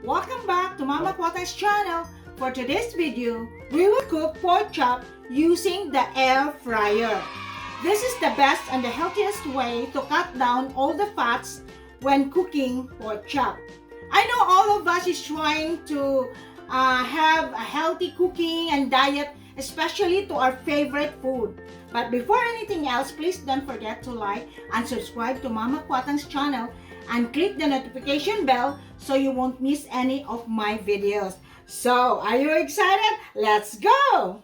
Welcome back to Mama Quatang's channel. For today's video, we will cook pork chop using the air fryer. This is the best and the healthiest way to cut down all the fats when cooking pork chop. I know all of us is trying to have a healthy cooking and diet, especially to our favorite food. But before anything else, please don't forget to like and subscribe to Mama Quatang's channel and click the notification bell so you won't miss any of my videos. So, are you excited? Let's go!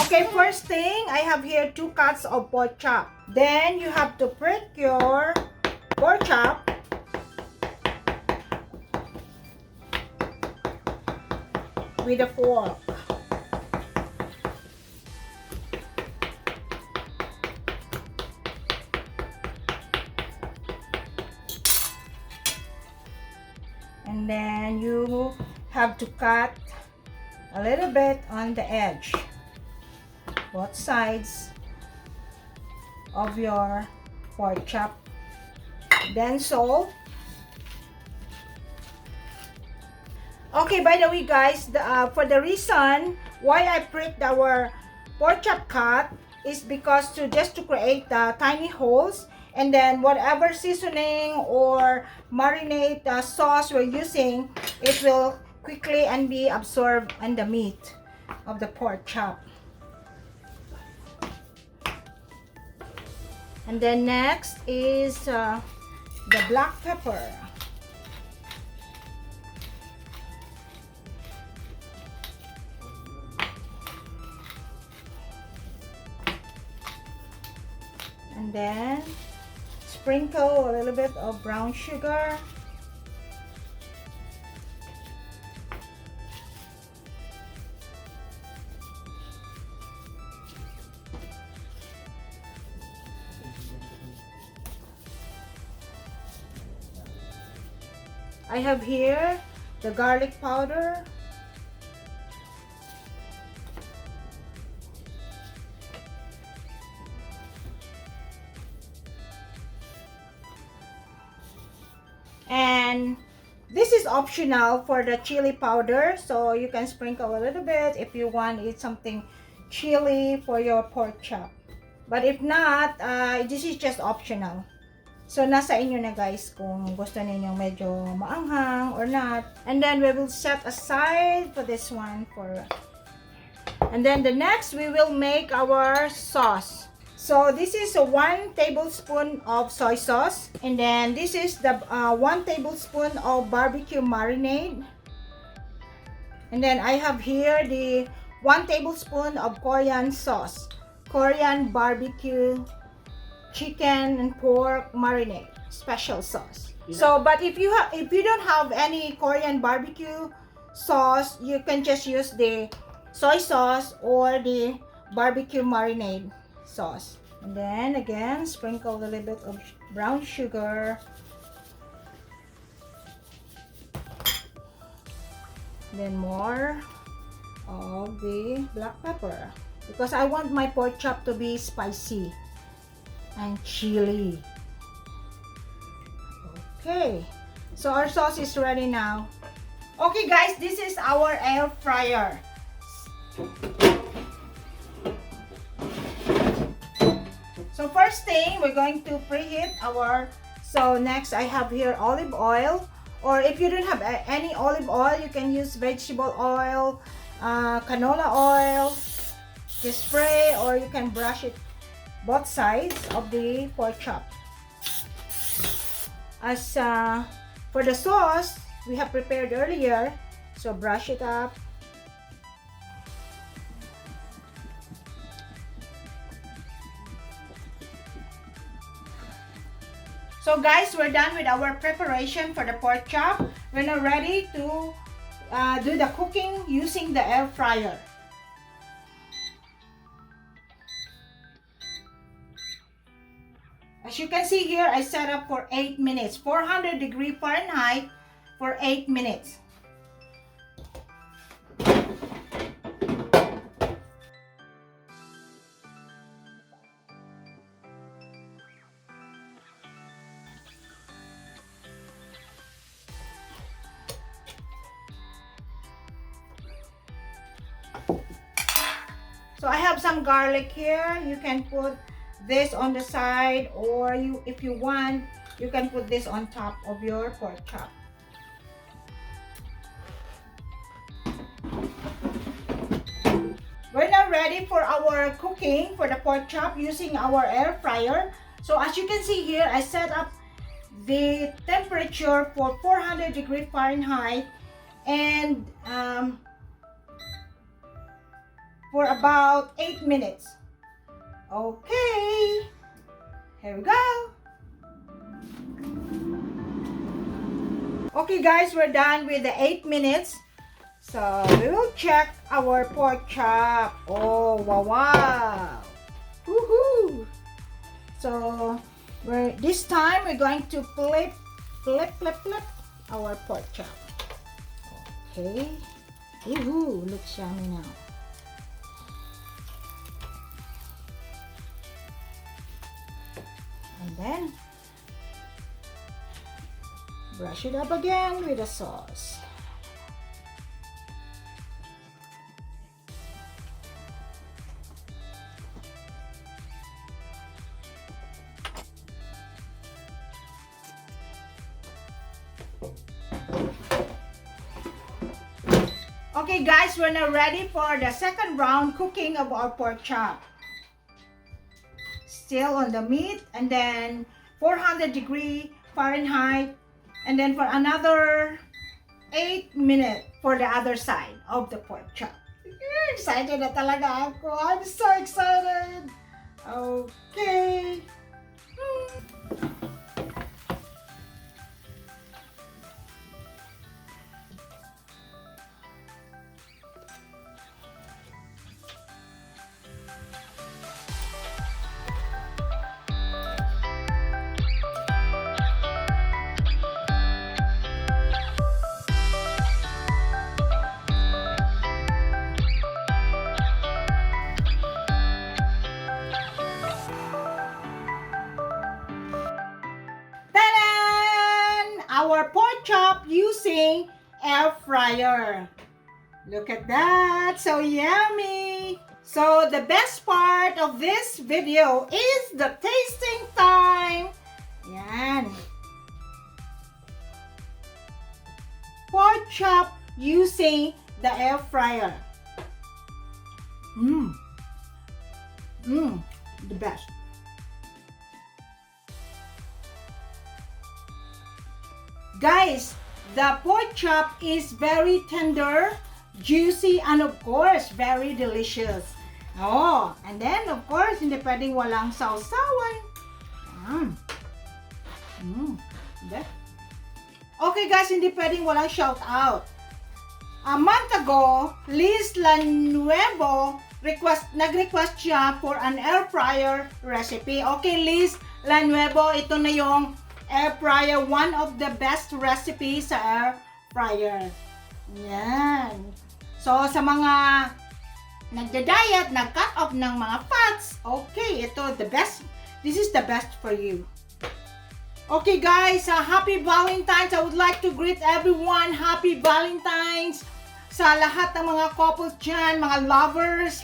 Okay, first thing, I have here 2 cuts of pork chop. Then you have to prick your pork chop with a fork. And then you have to cut a little bit on the edge, both sides of your pork chop. Then salt. Okay, by the way guys, for the reason why I pricked our pork chop cut is because just to create the tiny holes, and then whatever seasoning or marinade sauce we're using, it will quickly and be absorbed in the meat of the pork chop. And then next is the black pepper. And then sprinkle a little bit of brown sugar. I have here the garlic powder. And this is optional for the chili powder, so you can sprinkle a little bit if you want to eat something chili for your pork chop. But if not, this is just optional. So, nasa inyo na guys kung gusto ninyong medyo maanghang or not. And then we will set aside for this one. And then the next, we will make our sauce. So, this is a 1 tablespoon of soy sauce. And then this is the 1 tablespoon of barbecue marinade. And then I have here the 1 tablespoon of Korean sauce. Korean barbecue chicken and pork marinade special sauce. So but if you don't have any Korean barbecue sauce, you can just use the soy sauce or the barbecue marinade sauce. And then again, sprinkle a little bit of brown sugar. Then more of the black pepper because I want my pork chop to be spicy and chili. Okay, so our sauce is ready now. Okay guys, this is our air fryer. So first thing, we're going to preheat our, so next I have here olive oil, or if you don't have any olive oil, you can use vegetable oil, canola oil, just spray, or you can brush it both sides of the pork chop. As for the sauce we have prepared earlier, so brush it up. So guys, we're done with our preparation for the pork chop. We're now ready to do the cooking using the air fryer. As As you can see here, I set up for 8 minutes. 400 degree Fahrenheit for 8 minutes. So I have some garlic here. You can put this on the side, or if you want, you can put this on top of your pork chop. We're now ready for our cooking for the pork chop using our air fryer. So as you can see here, I set up the temperature for 400 degree Fahrenheit and for about 8 minutes. Okay, here we go. Okay guys, we're done with the 8 minutes. So we will check our pork chop. Oh, wow. Woohoo! So this time we're going to flip our pork chop. Okay. Woohoo! Looks yummy now. And then brush it up again with the sauce. Okay guys, we're now ready for the second round cooking of our pork chop. Still on the meat, and then 400 degree Fahrenheit, and then for another 8 minutes for the other side of the pork chop. Excited na talaga ako. I'm so excited. Okay. Our pork chop using air fryer. Look at that, so yummy. So the best part of this video is the tasting time. Yan. Pork chop using the air fryer. The best. Guys, the pork chop is very tender, juicy, and of course, very delicious. Oh, and then of course, hindi pwedeng walang sausawan. Okay guys, hindi pwedeng walang shout out. A month ago, Liz Lanuevo nag-request siya for an air fryer recipe. Okay, Liz Lanuevo, ito na yung air fryer, one of the best recipes sa air fryer. Yan. So, sa mga nagda-diet, nag-cut off ng mga fats, okay, ito, the best. This is the best for you. Okay, guys, happy Valentine's. I would like to greet everyone. Happy Valentine's sa lahat ng mga couples dyan, mga lovers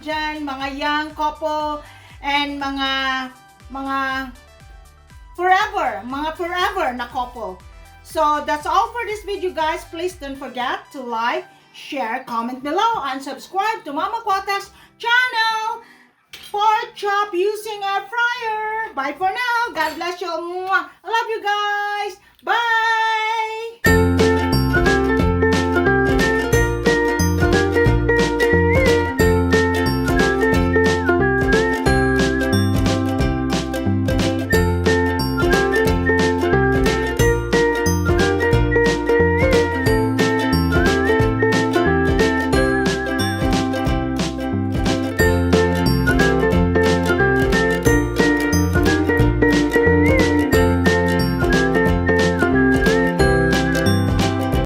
dyan, mga young couple, and mga forever na couple. So that's all for this video guys. Please don't forget to like, share, comment below, and subscribe to Mama Quatang's channel. Pork chop using air fryer. Bye for now. God bless you. I love you guys. Bye.